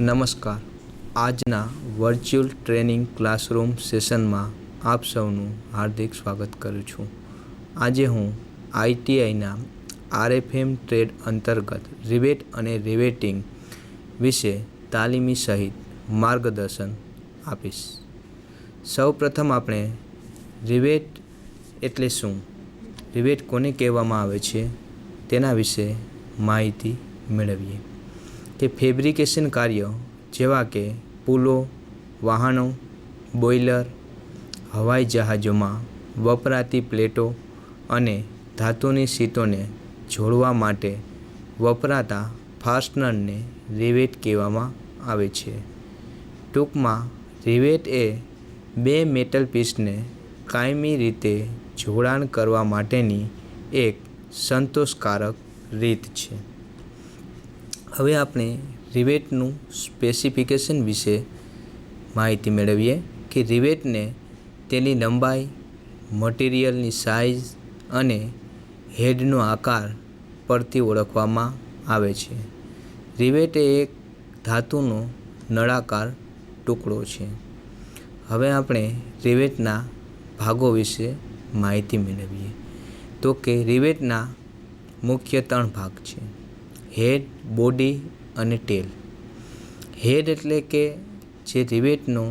નમસ્કાર. આજના virtual training classroom સેશનમાં આપ સૌનું હાર્દિક સ્વાગત કરું છું. આજે હું આઈટીઆઈના આરએફએમ ટ્રેડ અંતર્ગત રિવેટ અને રિવેટિંગ વિશે તાલીમી સહિત માર્ગદર્શન આપીશ. સૌ પ્રથમ આપણે રિવેટ એટલે શું, રિવેટ કોને કહેવામાં આવે છે તેના વિશે માહિતી મેળવીએ. કે ફેબ્રિકેશન કાર્ય જેવા કે પુલો, વાહનો, બોઇલર, હવાઈ જહાજોમાં વપરાતી પ્લેટો અને ધાતુની શીટોને જોડવા માટે વપરાતા ફાસ્ટનરને રિવેટ કહેવામાં આવે છે. ટૂંકમાં રિવેટ એ બે મેટલ પીસને કાયમી રીતે જોડાણ કરવા માટેની એક સંતોષકારક રીત છે. હવે આપણે રિવેટનું સ્પેસિફિકેશન વિશે માહિતી મેળવીએ. કે રિવેટને તેની લંબાઈ, મટીરિયલની સાઇઝ અને હેડનો આકાર પરથી ઓળખવામાં આવે છે. રિવેટ એ એક ધાતુનો નળાકાર ટુકડો છે. હવે આપણે રિવેટના ભાગો વિશે માહિતી મેળવીએ. તો કે રિવેટના મુખ્ય 3 ભાગ છે: હેડ, બોડી અને ટેલ. હેડ એટલે કે જે રિવેટનો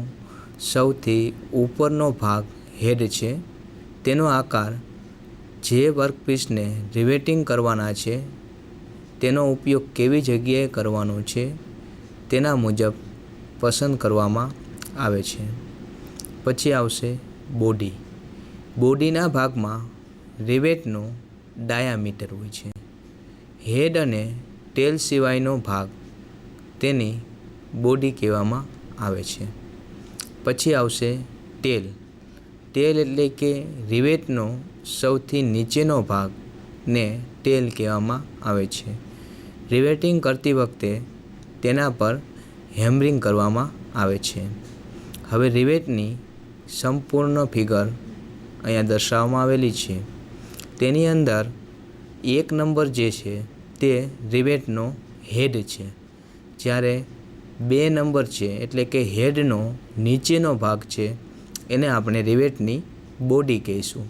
સૌથી ઉપરનો ભાગ હેડ છે, તેનો આકાર જે વર્કપીસને રિવેટિંગ કરવાના છે તેનો ઉપયોગ કેવી જગ્યાએ કરવાનો છે તેના મુજબ પસંદ કરવામાં આવે છે. પછી આવશે બોડી. બોડીના ભાગમાં રિવેટનો ડાયામીટર હોય છે. હેડ અને ટેલ સિવાયનો ભાગ તેની બોડી કહેવામાં આવે છે. પછી આવશે ટેલ. ટેલ એટલે કે રિવેટનો સૌથી નીચેનો ભાગ ને ટેલ કહેવામાં આવે છે. રિવેટિંગ કરતી વખતે તેના પર હેમરિંગ કરવામાં આવે છે. હવે રિવેટની સંપૂર્ણ ફિગર અહીંયા દર્શાવવામાં આવેલી છે. તેની અંદર 1 નંબર જે છે તે રિવેટનો હેડ છે, જ્યારે 2 નંબર છે એટલે કે હેડનો નીચેનો ભાગ છે એને આપણે રિવેટની બોડી કહીશું,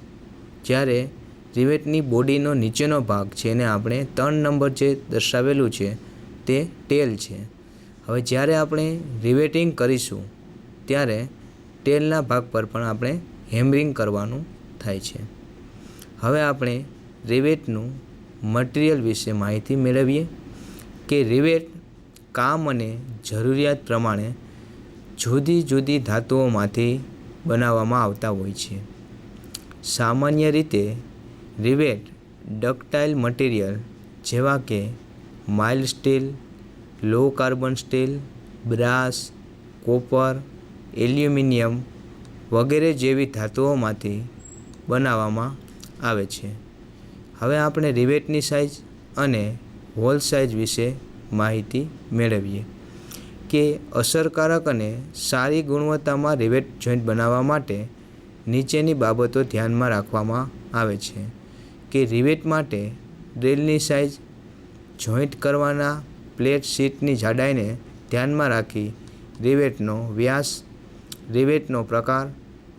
જ્યારે રિવેટની બોડીનો નીચેનો ભાગ છે એને આપણે 3 નંબર જે દર્શાવેલું છે તે ટેલ છે. હવે જ્યારે આપણે રિવેટિંગ કરીશું ત્યારે ટેલના ભાગ પર પણ આપણે હેમરિંગ કરવાનું થાય છે. હવે આપણે રિવેટનું મટીરિયલ વિશે માહિતી મેળવીએ. કે રિવેટ કામ અને જરૂરિયાત પ્રમાણે જુદી જુદી ધાતુઓમાંથી બનાવવામાં આવતા હોય છે. સામાન્ય રીતે રિવેટ ડક્ટાઇલ મટીરિયલ જેવા કે mild steel, low carbon steel, brass, copper, aluminium વગેરે જેવી ધાતુઓમાંથી બનાવવામાં આવે છે. હવે આપણે રિવેટની સાઇઝ અને હોલ સાઇઝ વિશે માહિતી મેળવીએ. કે અસરકારક અને સારી ગુણવત્તામાં રિવેટ જોઈન્ટ બનાવવા માટે નીચેની બાબતો ધ્યાનમાં રાખવામાં આવે છે. કે રિવેટ માટે ડ્રિલની સાઇઝ, જોઈન્ટ કરવાના પ્લેટ શીટની જાડાઈને ધ્યાનમાં રાખી રિવેટનો વ્યાસ, રિવેટનો પ્રકાર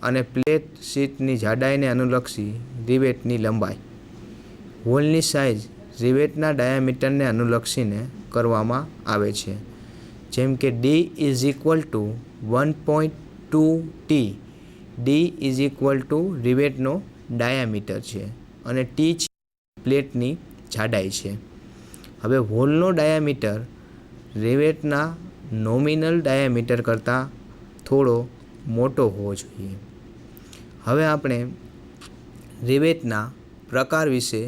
અને પ્લેટ શીટની જાડાઈને અનુલક્ષી રિવેટની લંબાઈ. હોલની સાઇઝ રિવેટના ડાયામીટરને અનુલક્ષીને કરવામાં આવે છે. જેમ કે D = 1.2 T. D = રિવેટનો ડાયામીટર છે અને T છે પ્લેટની જાડાઈ છે. હવે હોલનો ડાયામીટર રિવેટના નોમિનલ ડાયામીટર કરતાં થોડો મોટો હોવો જોઈએ. હવે આપણે રિવેટના પ્રકાર વિશે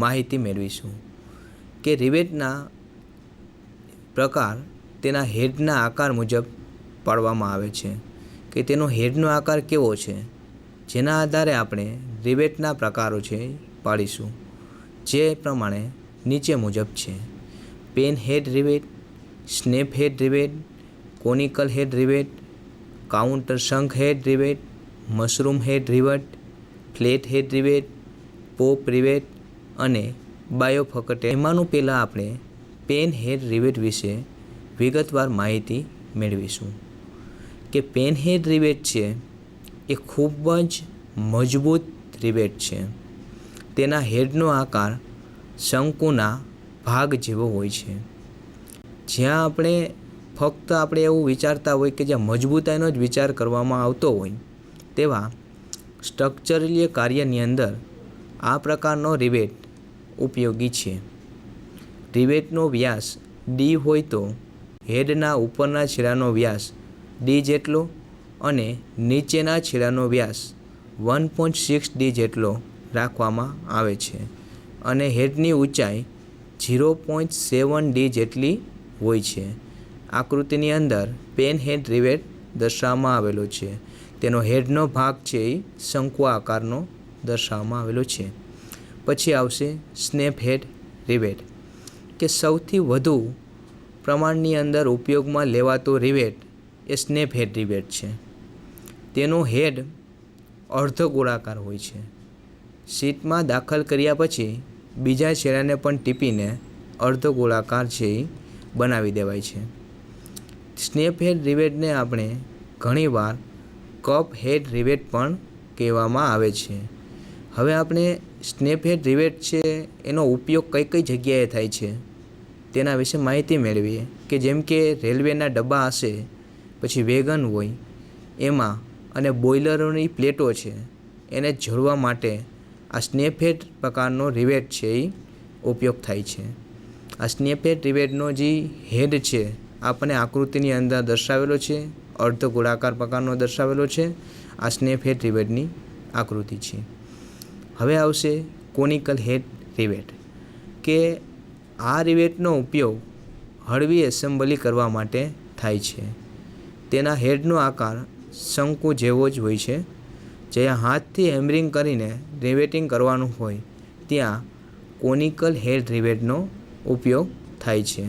માહિતી મેળવીશું. કે રિવેટના પ્રકાર તેના હેડના આકાર મુજબ પાડવામાં આવે છે. કે તેનો હેડનો આકાર કેવો છે, જેના આધારે આપણે રિવેટના પ્રકારો છે પાડીશું, જે પ્રમાણે નીચે મુજબ છે: pan head rivet, snap head rivet, conical head rivet, countersunk head rivet, mushroom head rivet, flat head rivet, pop rivet અને બાયોફકટ. એમાંનું પહેલાં આપણે પેન હેડ રિવેટ વિશે વિગતવાર માહિતી મેળવીશું કે પેનહેડ રિવેટ છે એ ખૂબ જ મજબૂત રિવેટ છે. તેના હેડનો આકાર શંકુના ભાગ જેવો હોય છે. જ્યાં આપણે એવું વિચારતા હોય કે જ્યાં મજબૂતાઈનો જ વિચાર કરવામાં આવતો હોય તેવા સ્ટ્રક્ચરલીય કાર્યની અંદર આ પ્રકારનો રિવેટ ઉપયોગી છે. રિવેટનો વ્યાસ ડી હોય તો હેડના ઉપરના છેડાનો વ્યાસ ડી જેટલો અને નીચેના છેડાનો વ્યાસ 1.6D જેટલો રાખવામાં આવે છે અને હેડની ઊંચાઈ 0.7D જેટલી હોય છે. આકૃતિની અંદર પેનહેડ રિવેટ દર્શાવવામાં આવેલો છે. તેનો હેડનો ભાગ છે એ શંકુ આકારનો દર્શાવવામાં આવેલો છે. પછી આવશે સ્નેપ હેડ રિવેટ કે સૌથી વધુ પ્રમાણની અંદર ઉપયોગમાં લેવાતો રિવેટ એ સ્નેપ હેડ રિવેટ છે. તેનો હેડ અર્ધ ગોળાકાર હોય છે. શીટમાં દાખલ કર્યા પછી બીજા છેડાને પણ ટીપીને અર્ધ ગોળાકાર છે એ બનાવી દેવાય છે. સ્નેપ હેડ રિવેટને આપણે ઘણીવાર કપ હેડ રિવેટ પણ કહેવામાં આવે છે. હવે આપણે સ્નેપ હેડ રિવેટ છે એનો ઉપયોગ કઈ જગ્યાએ થાય છે તેના વિશે માહિતી મેળવીએ કે જેમ કે રેલવેના ડબ્બા હશે, પછી વેગન હોય એમાં, અને બોઇલરોની પ્લેટો છે એને જોડવા માટે આ સ્નેપ હેડ પ્રકારનો રિવેટ છે એ ઉપયોગ થાય છે. આ સ્નેપ હેડ રિવેટનો જે હેડ છે આપણને આકૃતિની અંદર દર્શાવેલો છે, અર્ધ ગોળાકાર પ્રકારનો દર્શાવેલો છે. આ સ્નેપ હેડ રિવેટની આકૃતિ છે. હવે આવશે કોનિકલ હેડ રિવેટ કે આ રિવેટનો ઉપયોગ હળવી એસેમ્બલી કરવા માટે થાય છે. તેના હેડનો આકાર શંકુ જેવો જ હોય છે. જ્યાં હાથથી હેમરિંગ કરીને રિવેટિંગ કરવાનું હોય ત્યાં કોનિકલ હેડ રિવેટનો ઉપયોગ થાય છે.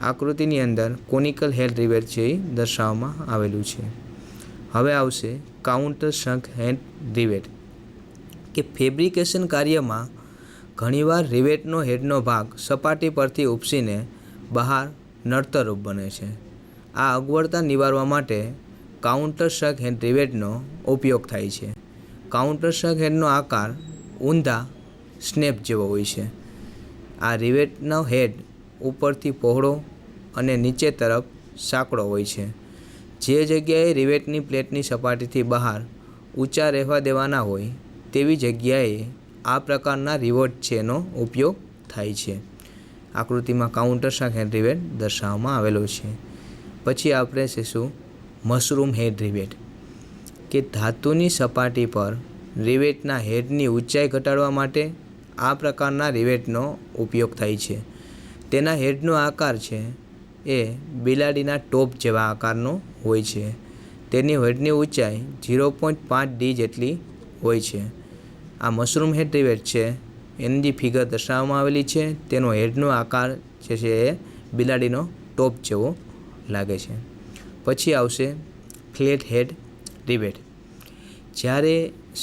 આકૃતિની અંદર કોનિકલ હેડ રિવેટ છે એ દર્શાવવામાં આવેલું છે. હવે આવશે કાઉન્ટર શંક હેડ રિવેટ કે ફેબ્રિકેશન કાર્યમાં ઘણીવાર રિવેટનો હેડનો ભાગ સપાટી પરથી ઉપસીને બહાર નડતરરૂપ બને છે. આ અગવડતા નિવારવા માટે કાઉન્ટર શંક હેડ રિવેટનો ઉપયોગ થાય છે. કાઉન્ટર શંક હેડનો આકાર ઊંધા સ્નેપ જેવો હોય છે. આ રિવેટનો હેડ ઉપરથી પહોળો અને નીચે તરફ સાંકડો હોય છે. જે જગ્યાએ રિવેટની પ્લેટની સપાટીથી બહાર ઊંચા રહેવા દેવાના હોય તેવી જગ્યાએ આ પ્રકારના રિવેટ છે એનો ઉપયોગ થાય છે. આકૃતિમાં કાઉન્ટર શંક હેડ રિવેટ દર્શાવવામાં આવેલો છે. પછી આપણે શીખશું મશરૂમ હેડ રિવેટ કે ધાતુની સપાટી પર રિવેટના હેડની ઊંચાઈ ઘટાડવા માટે આ પ્રકારના રિવેટનો ઉપયોગ થાય છે. તેના હેડનો આકાર છે એ બિલાડીના ટોપ જેવા આકારનો હોય છે. તેની હેડની ઊંચાઈ 0.5D જેટલી હોય છે. આ મશરૂમ હેડ રિવેટ છે એની જે ફિગર દર્શાવવામાં આવેલી છે તેનો હેડનો આકાર જે છે એ બિલાડીનો ટોપ જેવો લાગે છે. પછી આવશે ફ્લેટ હેડ રિવેટ. જ્યારે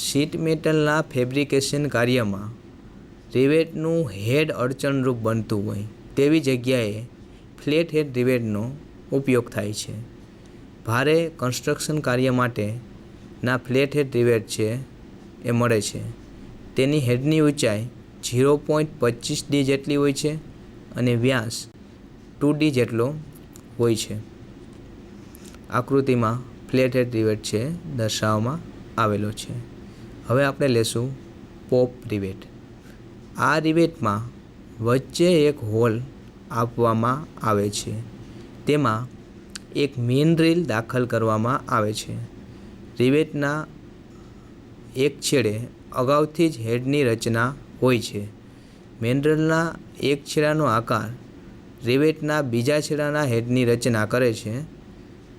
શીટ મેટલના ફેબ્રિકેશન કાર્યમાં રિવેટનું હેડ અડચણરૂપ બનતું હોય તેવી જગ્યાએ ફ્લેટ હેડ રિવેટનો ઉપયોગ થાય છે. ભારે કન્સ્ટ્રક્શન કાર્ય માટેના ફ્લેટ હેડ રિવેટ છે એ મળે છે. તેની હેડની ઊંચાઈ 0.25D જેટલી હોય છે અને વ્યાસ 2D જેટલો હોય છે. આકૃતિમાં ફ્લેટ હેડ રિવેટ છે દર્શાવવામાં આવેલો છે. હવે આપણે લેશું પોપ રિવેટ. આ રિવેટમાં વચ્ચે એક હોલ આપવામાં આવે છે. તેમાં એક મેઇન રીલ દાખલ કરવામાં આવે છે. રિવેટના એક છેડે અગાઉથી જ હેડની રચના હોય છે. મેન્ડલના એક છેડાનો આકાર રિવેટના બીજા છેડાના હેડની રચના કરે છે.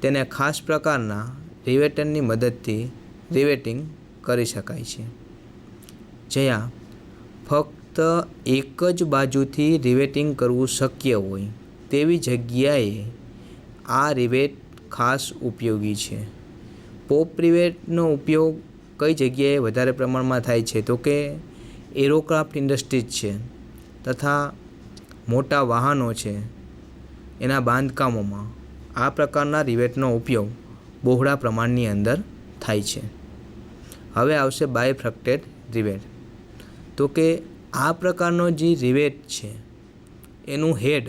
તેને ખાસ પ્રકારના રિવેટરની મદદથી રિવેટિંગ કરી શકાય છે. જ્યાં ફક્ત એક જ બાજુથી રિવેટિંગ કરવું શક્ય હોય તેવી જગ્યાએ આ રિવેટ ખાસ ઉપયોગી છે. પોપ રિવેટનો ઉપયોગ કઈ જગ્યાએ વધારે પ્રમાણમાં થાય છે તો કે એરોક્રાફ્ટ ઇન્ડસ્ટ્રીઝ છે તથા મોટા વાહનો છે, એના બાંધકામોમાં આ પ્રકારના રિવેટનો ઉપયોગ બહોળા પ્રમાણની અંદર થાય છે. હવે આવશે બાયફ્રક્ટેડ રિવેટ. તો કે આ પ્રકારનો જે રિવેટ છે એનું હેડ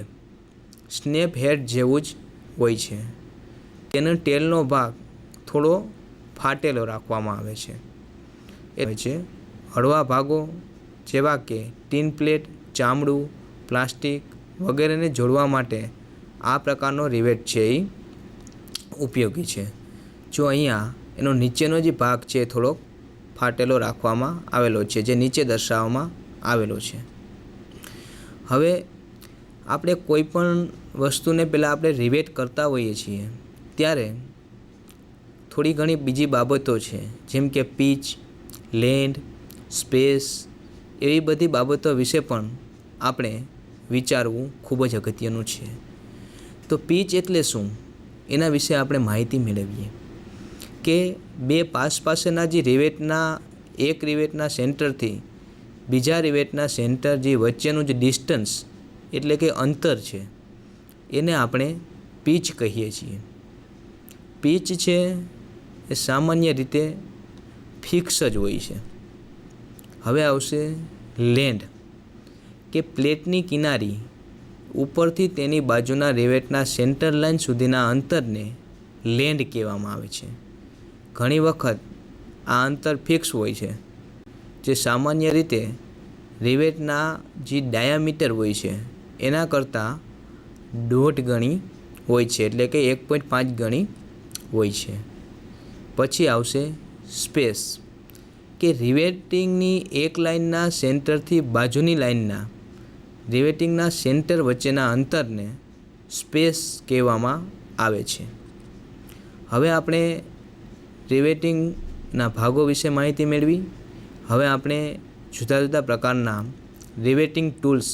સ્નેપ હેડ જેવું જ હોય છે. તેનો ટેલનો ભાગ થોડો ફાટેલો રાખવામાં આવે છે. એ છે હળવા ભાગો જેવા કે ટીન પ્લેટ, ચામડું, પ્લાસ્ટિક વગેરેને જોડવા માટે આ પ્રકારનો રિવેટ છે એ ઉપયોગી છે. જો અહીંયા એનો નીચેનો જે ભાગ છે એ થોડોક ફાટેલો રાખવામાં આવેલો છે, જે નીચે દર્શાવવામાં આવેલો છે. હવે આપણે કોઈ પણ વસ્તુને પહેલાં આપણે રિવેટ કરતા હોઈએ છીએ ત્યારે થોડી ઘણી બીજી બાબતો છે, જેમ કે પીચ, લેન્ડ, સ્પેસ એવી બધી બાબતો વિશે પણ આપણે વિચારવું ખૂબ જ અગત્યનું છે. તો પીચ એટલે શું એના વિશે આપણે માહિતી મેળવીએ કે બે પાસેના જે રિવેટના એક રિવેટના સેન્ટરથી બીજા રિવેટના સેન્ટર જે વચ્ચેનું જે ડિસ્ટન્સ એટલે કે અંતર છે એને આપણે પીચ કહીએ છીએ. પીચ છે એ સામાન્ય રીતે ફિક્સ જ હોય છે. હવે આવશે લેન્ડ કે પ્લેટની કિનારી ઉપરથી તેની બાજુના રિવેટના સેન્ટર લાઇન સુધીના અંતરને લેન્ડ કહેવામાં આવે છે. ઘણી વખત આ અંતર ફિક્સ હોય છે, જે સામાન્ય રીતે રિવેટના જે ડાયામીટર હોય છે એના કરતાં 1.5 ગણી હોય છે, એટલે કે 1.5 ગણી હોય છે. પછી આવશે સ્પેસ કે રિવેટિંગની એક લાઇનના સેન્ટરથી બાજુની લાઇનના રિવેટિંગના સેન્ટર વચ્ચેના અંતરને સ્પેસ કહેવામાં આવે છે. હવે આપણે રિવેટિંગના ભાગો વિશે માહિતી મેળવી. હવે આપણે જુદા જુદા પ્રકારના રિવેટિંગ ટૂલ્સ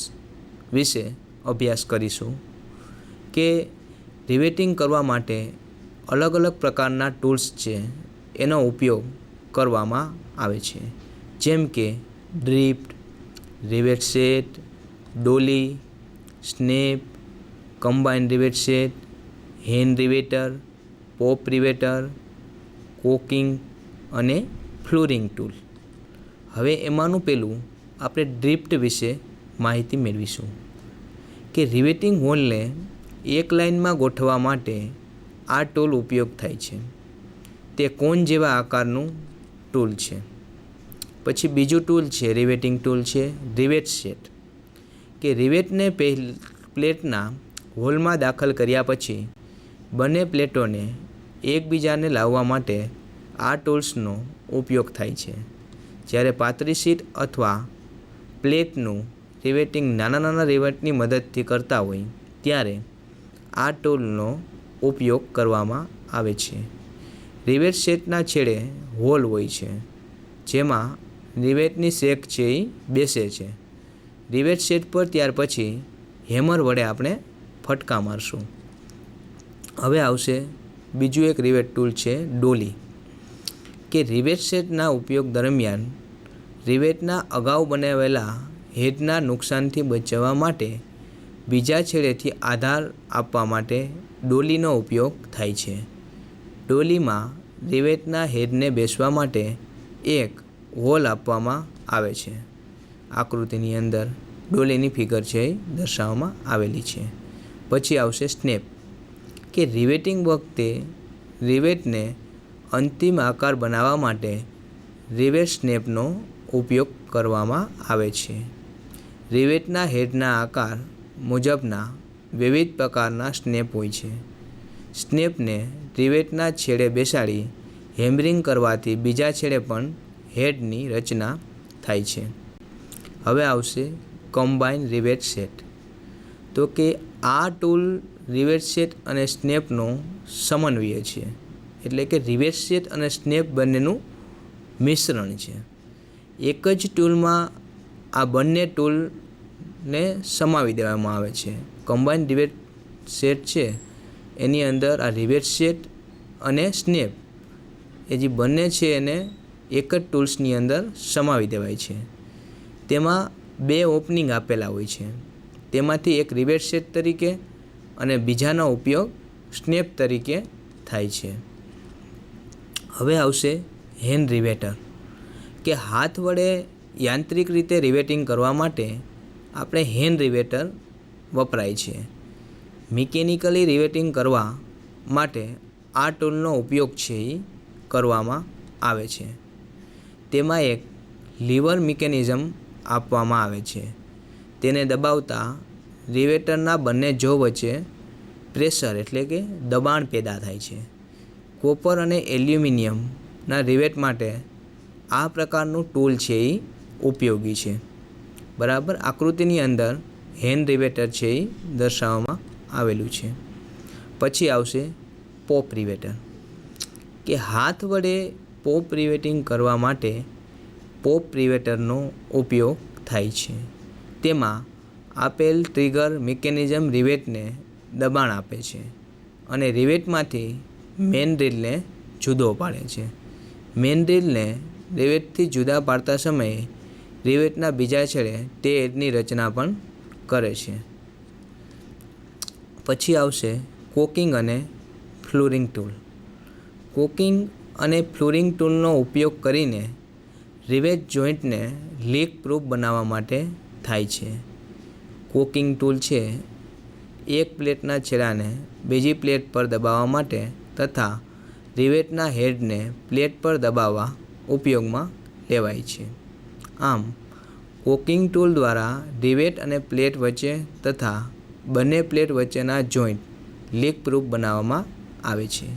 વિશે અભ્યાસ કરીશું કે રિવેટિંગ કરવા માટે અલગ અલગ પ્રકારના ટૂલ્સ છે એનો ઉપયોગ કરવામાં આવે છે, જેમ કે drift, rivet set, dolly, snap, combined rivet set, hand riveter, pop riveter, caulking અને ફ્લોરિંગ ટૂલ. હવે એમાંનું પહેલું આપણે ડ્રિફ્ટ વિશે માહિતી મેળવીશું કે રિવેટિંગ હોલને એક લાઇનમાં ગોઠવવા માટે આ ટૂલ ઉપયોગ થાય છે. તે કોન જેવા આકારનું ટૂલ છે. પછી બીજું ટૂલ છે રિવેટિંગ ટૂલ છે રિવેટ સેટ કે રિવેટને પ્લેટના હોલમાં દાખલ કર્યા પછી બંને પ્લેટોને એકબીજાને લાવવા માટે આ ટૂલ્સનો ઉપયોગ થાય છે. જ્યારે પાતળી શીટ અથવા પ્લેટનું રિવેટિંગ નાના નાના રિવેટની મદદથી કરતા હોય ત્યારે આ ટૂલનો ઉપયોગ કરવામાં આવે છે. રિવેટ સેટના છેડે હોલ હોય છે, જેમાં રિવેટની શેક છે એ બેસે છે. રિવેટ સેટ પર ત્યાર પછી હેમર વડે આપણે ફટકા મારશું. હવે આવશે બીજું એક રિવેટ ટૂલ છે ડોલી કે રિવેટ સેટના ઉપયોગ દરમિયાન રિવેટના અગાઉ બનાવેલા હેડના નુકસાનથી બચાવવા માટે બીજા છેડેથી આધાર આપવા માટે ડોલીનો ઉપયોગ થાય છે. ડોલીમાં રિવેટના હેડને બેસવા માટે એક હોલ આપવામાં આવે છે. આકૃતિની અંદર ડોલીની ફિગર છે એ દર્શાવવામાં આવેલી છે. પછી આવશે સ્નેપ કે રિવેટિંગ વખતે રિવેટને અંતિમ આકાર બનાવવા માટે રિવેટ સ્નેપનો ઉપયોગ કરવામાં આવે છે. રિવેટના હેડના આકાર મુજબના વિવિધ પ્રકારના સ્નેપ હોય છે. સ્નેપને રિવેટના છેડે બેસાડી હેમરિંગ કરવાથી બીજા છેડે પણ હેડની રચના થાય છે. હવે આવશે કમ્બાઇન રિવેટ સેટ. તો કે આ ટૂલ રિવેટ સેટ અને સ્નેપનો સમન્વય છે, એટલે કે રિવેટ સેટ અને સ્નેપ બંનેનું મિશ્રણ છે. એક જ ટૂલમાં આ બંને ટૂલને સમાવી દેવામાં આવે છે. કમ્બાઇન રિવેટ સેટ છે એની અંદર આ રિવેટ સેટ અને સ્નેપ એ જે બંને છે એને એક જ ટૂલ્સની અંદર સમાવી દેવાય છે. તેમાં બે ઓપનિંગ આપેલા હોય છે. તેમાંથી એક રિવેટ સેટ તરીકે અને બીજાનો ઉપયોગ સ્નેપ તરીકે થાય છે. હવે આવશે હેન્ડ રિવેટર, કે હાથ વડે યાંત્રિક રીતે રિવેટિંગ કરવા માટે આપણે હેન્ડ રિવેટર વપરાય છે. મિકેનિકલી રિવેટિંગ કરવા માટે આ ટૂલનો ઉપયોગ છે એ કરવામાં આવે છે. તેમાં એક લીવર મિકેનિઝમ આપવામાં આવે છે. તેને દબાવતા રિવેટરના બંને જો વચ્ચે પ્રેશર એટલે કે દબાણ પેદા થાય છે. કોપર અને એલ્યુમિનિયમના રિવેટ માટે આ પ્રકારનું ટૂલ છે એ ઉપયોગી છે. બરાબર, આકૃતિની અંદર હેન્ડ રિવેટર છે એ દર્શાવવામાં આવેલું છે. પછી આવશે પોપ રિવેટર, કે હાથ વડે પોપ રિવેટિંગ કરવા માટે પોપ રિવેટરનો ઉપયોગ થાય છે. તેમાં આપેલ ટ્રિગર મિકેનિઝમ રિવેટને દબાણ આપે છે અને રિવેટમાંથી મેન રીલને જુદો પાડે છે. મેન રીલને રિવેટથી જુદા પાડતા સમયે રિવેટના બીજા છેડે તે એડની રચના પણ કરે છે. પછી આવશે કોકિંગ અને ફ્લુરિંગ ટૂલ. કોકિંગ અને ફ્લુરિંગ ટૂલનો ઉપયોગ કરીને રિવેટ જોઈન્ટને લીક પ્રૂફ બનાવવા માટે થાય છે. કોકિંગ ટૂલ છે એક પ્લેટના છેડાને બીજી પ્લેટ પર દબાવવા માટે તથા રિવેટના હેડને પ્લેટ પર દબાવવા ઉપયોગમાં લેવાય છે. આમ કોકિંગ ટૂલ દ્વારા રિવેટ અને પ્લેટ વચ્ચે તથા બંને પ્લેટ વચ્ચેના જોઈન્ટ લીક પ્રૂફ બનાવવામાં આવે છે.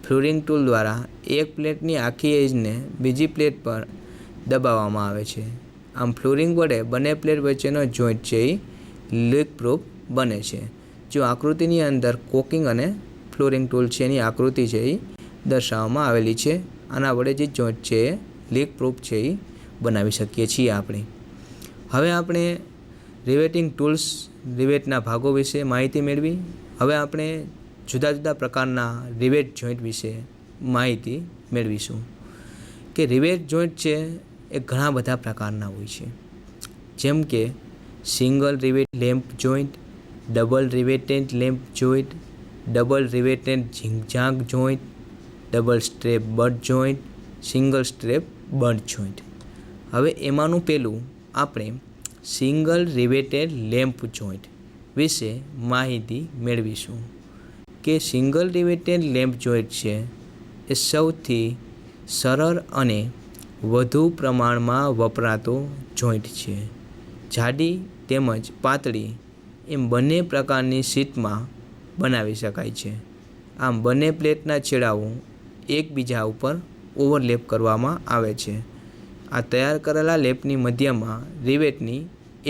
ફ્લુરિંગ ટૂલ દ્વારા એક પ્લેટની આખી એજને બીજી પ્લેટ પર દબાવવામાં આવે છે. આમ ફ્લુરિંગ વડે બંને પ્લેટ વચ્ચેનો જોઈન્ટ છે એ લીક પ્રૂફ બને છે. જો આકૃતિની અંદર કોકિંગ અને ફ્લુરિંગ ટૂલ છે એની આકૃતિ છે એ દર્શાવવામાં આવેલી છે. આના વડે જે જોઈન્ટ છે એ લીક પ્રૂફ છે એ બનાવી શકીએ છીએ આપણે. હવે આપણે રિવેટિંગ ટૂલ્સ, રિવેટના ભાગો વિશે માહિતી મેળવી. હવે આપણે જુદા જુદા પ્રકારના રિવેટ જોઈન્ટ વિશે માહિતી મેળવીશું. કે રિવેટ જોઈન્ટ છે એ ઘણા બધા પ્રકારના હોય છે, જેમ કે single rivet lap joint, double riveted lap joint, double riveted zigzag joint, double strap butt joint, single strap butt joint. હવે એમાંનું પહેલું આપણે સિંગલ રિવેટેડ લેમ્પ જોઈન્ટ વિશે માહિતી મેળવીશું. કે સિંગલ રિવેટેડ લેમ્પ જોઈન્ટ છે એ સૌથી સરળ અને વધુ પ્રમાણમાં વપરાતો જોઈન્ટ છે. જાડી તેમજ પાતળી એમ બંને પ્રકારની શીટમાં બનાવી શકાય છે. આમ બંને પ્લેટના છેડાઓ એકબીજા ઉપર ઓવરલેપ કરવામાં આવે છે. આ તૈયાર કરેલા લેપની મધ્યમાં રિવેટની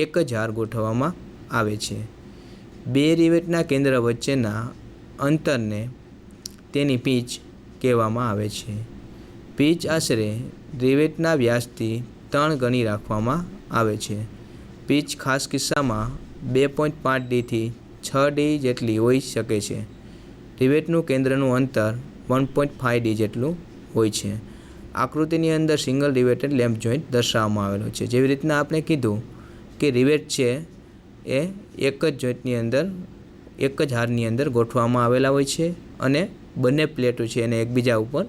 એક જ હાર ગોઠવવામાં આવે છે. બે રિવેટના કેન્દ્ર વચ્ચેના અંતરને તેની પીચ કહેવામાં આવે છે. પીચ આશરે રિવેટના વ્યાસથી 3 ગણી રાખવામાં આવે છે. પીચ ખાસ કિસ્સામાં 2.5D થી 6D જેટલી હોઈ શકે છે. રિવેટનું કેન્દ્રનું અંતર 1.5D જેટલું હોય છે. આકૃતિની અંદર સિંગલ રિવેટેડ લેમ્પ જોઈન્ટ દર્શાવવામાં આવેલો છે. જેવી રીતના આપણે કીધું કે રિવેટ છે એ એક જ જોઈન્ટની અંદર, એક જ હારની અંદર ગોઠવવામાં આવેલા હોય છે અને બંને પ્લેટો છે એને એકબીજા ઉપર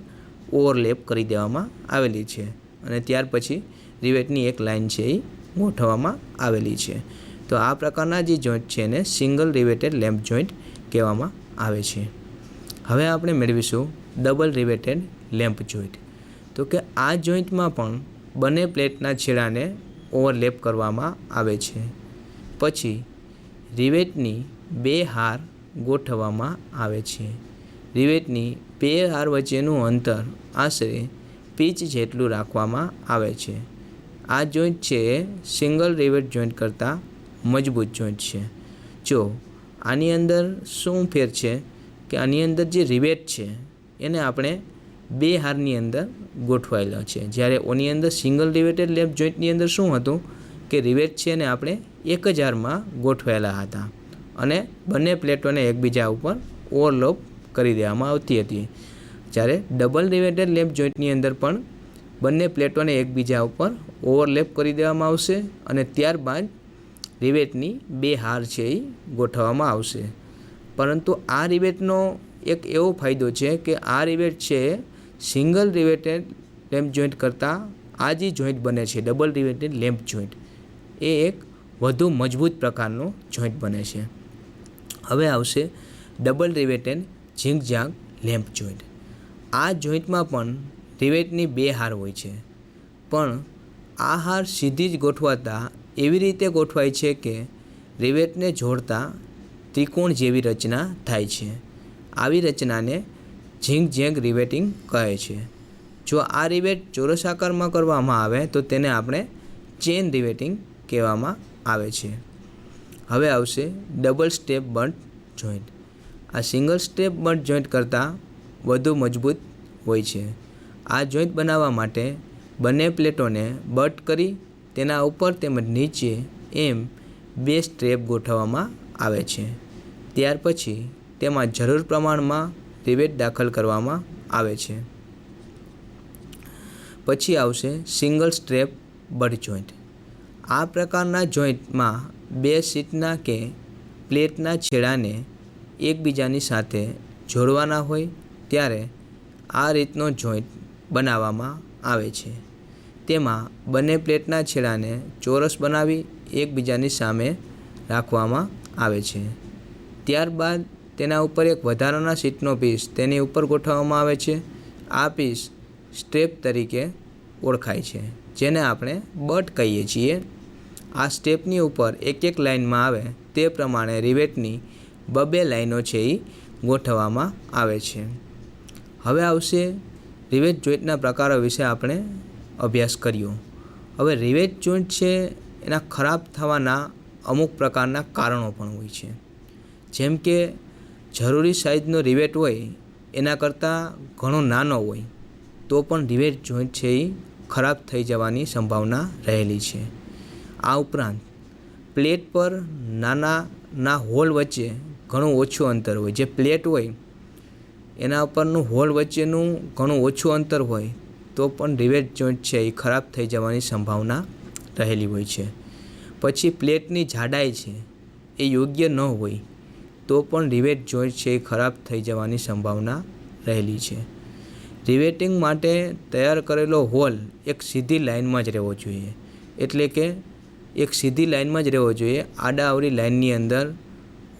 ઓવરલેપ કરી દેવામાં આવેલી છે અને ત્યાર પછી રિવેટની એક લાઇન છે એ ગોઠવવામાં આવેલી છે. તો આ પ્રકારના જે જોઈન્ટ છે એને સિંગલ રિવેટેડ લેમ્પ જોઈન્ટ કહેવામાં આવે છે. હવે આપણે મેળવીશું ડબલ રિવેટેડ લેમ્પ જોઈન્ટ. તો કે આ જોઈન્ટમાં પણ બંને પ્લેટના છેડાને ઓવરલેપ કરવામાં આવે છે. પછી રિવેટની 2 હાર ગોઠવવામાં આવે છે. રિવેટની 2 હાર વચ્ચેનું અંતર આશરે પીચ જેટલું રાખવામાં આવે છે. આ જોઈન્ટ છે એ સિંગલ રિવેટ જોઈન્ટ કરતાં મજબૂત જોઈન્ટ છે. જો આની અંદર શું ફેર છે કે આની અંદર જે રિવેટ છે એને આપણે 2 હારની અંદર ગોઠવાયેલો છે, જ્યારે ઓની અંદર સિંગલ રિવેટેડ લેમ્પ જોઈન્ટની અંદર શું હતું કે રિવેટ છે ને આપણે એક જ હારમાં ગોઠવાયેલા હતા અને બંને પ્લેટોને એકબીજા ઉપર ઓવરલેપ કરી દેવામાં આવતી હતી. જ્યારે ડબલ રિવેટેડ લેમ્પ જોઈન્ટની અંદર પણ બંને પ્લેટોને એકબીજા ઉપર ઓવરલેપ કરી દેવામાં આવશે અને ત્યારબાદ રિવેટની 2 હાર છે એ ગોઠવવામાં આવશે. પરંતુ આ રિવેટનો એક એવો ફાયદો છે કે આ રિવેટ છે સિંગલ રિવેટેડ લેમ્પ જોઈન્ટ કરતાં આ જે જોઈન્ટ બને છે ડબલ રિવેટેડ લેમ્પ જોઈન્ટ એ એક વધુ મજબૂત પ્રકારનો જોઈન્ટ બને છે. હવે આવશે double riveted zigzag lamp joint. આ જોઈન્ટમાં પણ રિવેટની 2 હાર હોય છે, પણ આ હાર સીધી જ ગોઠવાતા એવી રીતે ગોઠવાય છે કે રિવેટને જોડતા ત્રિકોણ જેવી રચના થાય છે. આવી રચનાને ઝિગઝેગ રિવેટિંગ કહે છે. જો આ રિવેટ ચોરસ આકારમાં કરવામાં આવે તો તેને આપણે ચેન રિવેટિંગ કહેવામાં આવે છે. હવે આવશે ડબલ સ્ટેપ બટ જોઈન્ટ. આ સિંગલ સ્ટેપ બટ જોઈન્ટ કરતાં વધુ મજબૂત હોય છે. આ જોઈન્ટ બનાવવા માટે બંને પ્લેટોને બટ કરી તેના ઉપર તેમજ નીચે એમ 2 સ્ટ્રેપ ગોઠવવામાં આવે છે. ત્યાર પછી તેમાં જરૂર પ્રમાણમાં રિવેટ દાખલ કરવામાં આવે છે. પછી આવશે સિંગલ સ્ટ્રેપ બટ જોઈન્ટ. આ પ્રકારના જોઈન્ટમાં 2 શીટના કે પ્લેટના છેડાને એકબીજાની સાથે જોડવાના હોય ત્યારે આ રીતનો જોઈન્ટ બનાવવામાં આવે છે. તેમાં બંને પ્લેટના છેડાને ચોરસ બનાવી એકબીજાની સામે રાખવામાં આવે છે. ત્યારબાદ તેના ઉપર એક વધારાના શીટનો પીસ તેની ઉપર ગોઠવવામાં આવે છે. આ પીસ સ્ટેપ તરીકે ઓળખાય છે, જેને આપણે બટ કહીએ છીએ. આ સ્ટેપની ઉપર એક લાઇનમાં આવે તે પ્રમાણે રિવેટની 2 લાઈનો છે એ ગોઠવવામાં આવે છે. હવે આવશે રિવેટ જોઈન્ટના પ્રકારો વિશે આપણે અભ્યાસ કર્યો. હવે રિવેટ જોઈન્ટ છે એના ખરાબ થવાના અમુક પ્રકારના કારણો પણ હોય છે. જેમ કે જરૂરી સાઇઝનો રિવેટ હોય એના કરતાં ઘણો નાનો હોય તો પણ રિવેટ જોઈન્ટ છે એ ખરાબ થઈ જવાની સંભાવના રહેલી છે. આ ઉપરાંત પ્લેટ પર નાના હોલ વચ્ચે ઘણું ઓછું અંતર હોય. જે પ્લેટ હોય એના ઉપરનું હોલ વચ્ચેનું ઘણું ઓછું અંતર હોય તો પણ રિવેટ જોઈન્ટ છે એ ખરાબ થઈ જવાની સંભાવના રહેલી હોય છે. પછી પ્લેટની જાડાઈ છે એ યોગ્ય ન હોય તો પણ રિવેટ જોઈન્ટ છે એ ખરાબ થઈ જવાની સંભાવના રહેલી છે. રિવેટિંગ માટે તૈયાર કરેલો હોલ એક સીધી લાઇનમાં જ રહેવો જોઈએ. એટલે કે એક સીધી લાઇનમાં જ રહેવો જોઈએ. આડાઅવળી લાઇનની અંદર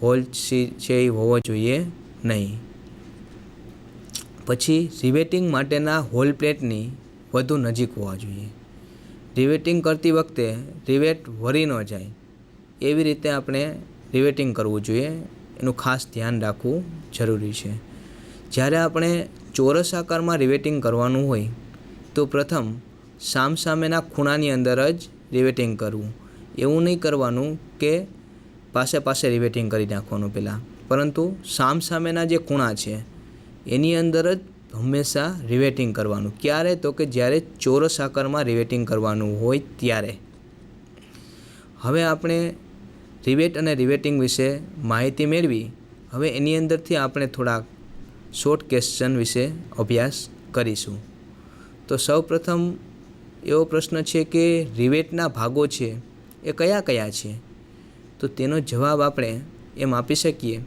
હોલ છે એ હોવો જોઈએ નહીં. પછી રિવેટિંગ માટેના હોલ પ્લેટની વધુ નજીક હોવા જોઈએ. રિવેટિંગ કરતી વખતે રિવેટ વળી ન જાય એવી રીતે આપણે રિવેટિંગ કરવું જોઈએ. એનું ખાસ ધ્યાન રાખવું જરૂરી છે. જ્યારે આપણે ચોરસ આકારમાં રિવેટિંગ કરવાનું હોય તો પ્રથમ સામસામેના ખૂણાની અંદર જ રિવેટિંગ કરવું. એવું નહીં કરવાનું કે પાસે રિવેટિંગ કરી નાખવાનું પહેલાં, પરંતુ સામસામેના જે ખૂણા છે એની અંદર જ હંમેશા રિવેટિંગ કરવાનું. ક્યારે? તો કે જ્યારે ચોરસ આકારમાં રિવેટિંગ કરવાનું હોય ત્યારે. હવે આપણે રિવેટ અને રિવેટિંગ વિશે માહિતી મેળવી. હવે એની અંદરથી આપણે થોડાક શોર્ટ ક્વેશ્ચન વિશે અભ્યાસ કરીશું. તો સૌપ્રથમ એવો પ્રશ્ન છે કે રિવેટના ભાગો છે એ કયા કયા છે? તો તેનો જવાબ આપણે એમ આપી શકીએ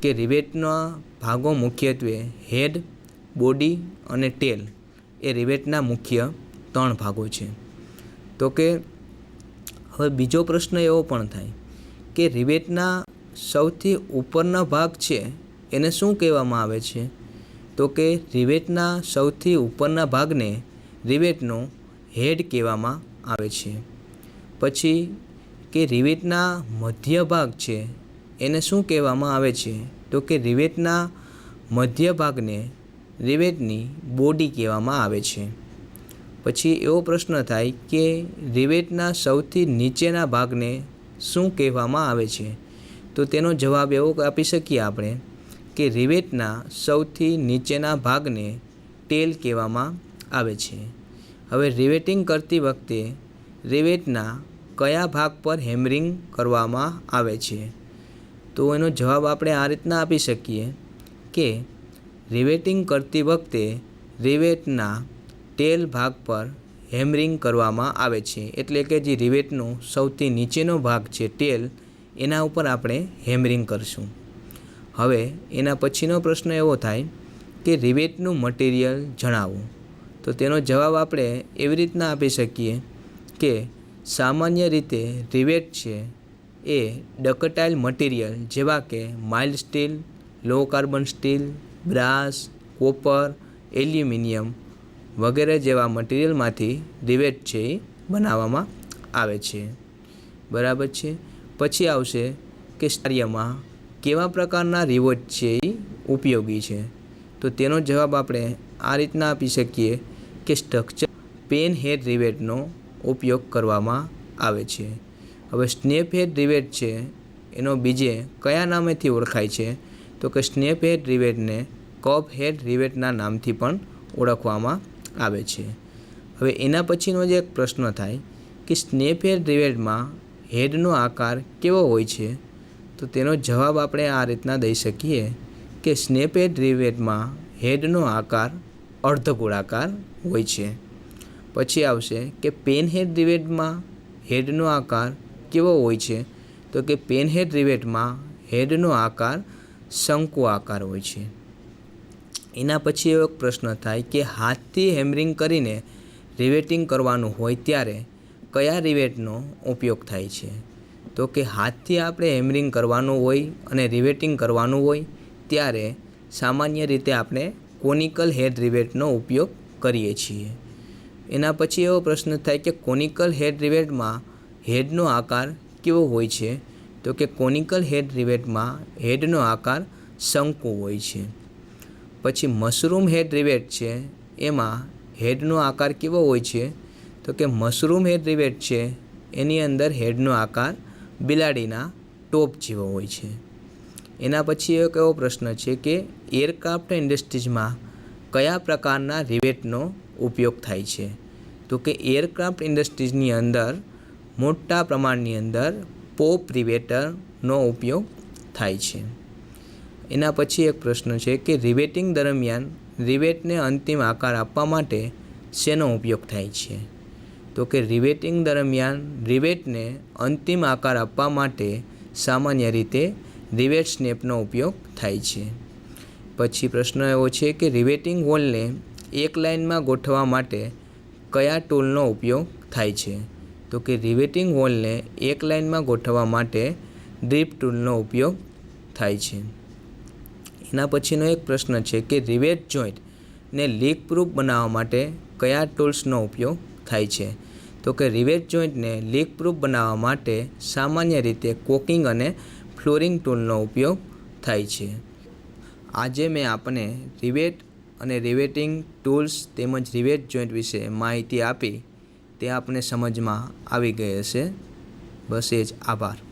કે રિવેટના ભાગો મુખ્યત્વે હેડ, બોડી અને ટેલ એ રિવેટના મુખ્ય 3 ભાગો છે. તો કે હવે બીજો પ્રશ્ન એવો પણ થાય કે રિવેટના સૌથી ઉપરના ભાગ છે એને શું કહેવામાં આવે છે? તો કે રિવેટના સૌથી ઉપરના ભાગને રિવેટનો હેડ કહેવામાં આવે છે. પછી કે રિવેટના મધ્ય ભાગ છે એને શું કહેવામાં આવે છે? તો કે રિવેટના મધ્ય ભાગને રિવેટની બોડી કહેવામાં આવે છે. પછી એવો પ્રશ્ન થાય કે રિવેટના સૌથી નીચેના ભાગને શું કહેવામાં આવે છે? તો તેનો જવાબ એવો આપી શકીએ આપણે કે રિવેટના સૌથી નીચેના ભાગને ટેલ કહેવામાં આવે છે. હવે રિવેટિંગ કરતી વખતે રિવેટના કયા ભાગ પર હેમરિંગ કરવામાં આવે છે? તો એનો જવાબ આપણે આ રીતના આપી શકીએ કે રિવેટિંગ કરતી વખતે રિવેટના ટેલ ભાગ પર હેમરિંગ કરવામાં આવે છે. એટલે કે જે રિવેટનો સૌથી નીચેનો ભાગ છે ટેલ, એના ઉપર આપણે હેમરિંગ કરશું. હવે એના પછીનો પ્રશ્ન એવો થાય કે રિવેટનું મટીરિયલ જણાવો. તો તેનો જવાબ આપણે એવી રીતના આપી શકીએ કે સામાન્ય રીતે રિવેટ છે એ ડકટાઇલ મટીરિયલ જેવા કે mild steel, low carbon steel, brass, copper, aluminium વગેરે જેવા મટીરિયલમાંથી રિવેટ છે એ બનાવવામાં આવે છે. બરાબર છે. પછી આવશે કે કાર્યમાં કેવા પ્રકારના રિવેટ છે એ ઉપયોગી છે. તો તેનો જવાબ આપણે આ રીતના આપી શકીએ કે સ્ટ્રક્ચર પેન હેડ રિવેટનો ઉપયોગ કરવામાં આવે છે. હવે સ્નેપ હેડ રિવેટ છે એનો બીજે કયા નામેથી ઓળખાય છે? તો કે સ્નેપ હેડ રિવેટને કપ હેડ રિવેટના નામથી પણ ઓળખવામાં આવે છે. હવે એના પછીનો જે એક પ્રશ્ન થાય કે સ્નેપ હેડ રિવેટમાં હેડનો આકાર કેવો હોય છે? તો તેનો જવાબ આપણે આ રીતના દઈ શકીએ કે સ્નેપ હેડ રિવેટમાં હેડનો આકાર અર્ધગોળાકાર હોય છે. પછી આવશે કે પેન હેડ રિવેટમાં હેડનો આકાર કેવો હોય છે? તો કે પેન હેડ રિવેટમાં હેડનો આકાર શંકુ આકાર હોય છે. એના પછી એવો એક પ્રશ્ન થાય કે હાથથી હેમરિંગ કરીને રિવેટિંગ કરવાનું હોય ત્યારે કયા રિવેટનો ઉપયોગ થાય છે? તો કે હાથથી આપણે હેમરિંગ કરવાનું હોય અને રિવેટિંગ કરવાનું હોય ત્યારે સામાન્ય રીતે આપણે કોનિકલ હેડ રિવેટનો ઉપયોગ કરીએ છીએ. એના પછી એવો પ્રશ્ન થાય કે કોનિકલ હેડ રિવેટમાં હેડનો આકાર કેવો હોય છે? તો કે કોનિકલ હેડ રિવેટમાં હેડનો આકાર શંકુ હોય છે. પછી મશરૂમ હેડ રિવેટ છે એમાં હેડનો આકાર કેવો હોય છે? તો કે મશરૂમ હેડ રિવેટ છે એની અંદર હેડનો આકાર બિલાડીના ટોપ જેવો હોય છે. એના પછી એક એવો પ્રશ્ન છે કે એરક્રાફ્ટ ઇન્ડસ્ટ્રીઝમાં કયા પ્રકારના રિવેટનો ઉપયોગ થાય છે? તો કે એરક્રાફ્ટ ઇન્ડસ્ટ્રીઝની અંદર મોટા પ્રમાણની અંદર પોપ રિવેટરનો ઉપયોગ થાય છે. એના પછી એક પ્રશ્ન છે કે રિવેટિંગ દરમિયાન રિવેટને અંતિમ આકાર આપવા માટે શેનો ઉપયોગ થાય છે? તો કે રિવેટિંગ દરમિયાન રિવેટને અંતિમ આકાર આપવા માટે સામાન્ય રીતે રિવેટ સ્નેપનો ઉપયોગ થાય છે. પછી પ્રશ્ન એવો છે કે રિવેટિંગ હોલને એક લાઇનમાં ગોઠવવા માટે કયા ટૂલનો ઉપયોગ થાય છે? તો કે રિવેટિંગ હોલને એક લાઇનમાં ગોઠવવા માટે ડ્રીપ ટૂલનો ઉપયોગ થાય છે. એના પછીનો એક પ્રશ્ન છે કે રિવેટ જોઈન્ટને લીક પ્રૂફ બનાવવા માટે કયા ટૂલ્સનો ઉપયોગ થાય છે? તો કે રિવેટ જોઈન્ટને લીક પ્રૂફ બનાવવા માટે સામાન્ય રીતે કોકિંગ અને ફ્લોરિંગ ટૂલનો ઉપયોગ થાય છે. આજે મેં આપને રિવેટ અને રિવેટિંગ ટૂલ્સ તેમજ રિવેટ જોઈન્ટ વિશે માહિતી આપી તે આપને સમજમાં આવી ગઈ હશે. બસ એ જ. આભાર.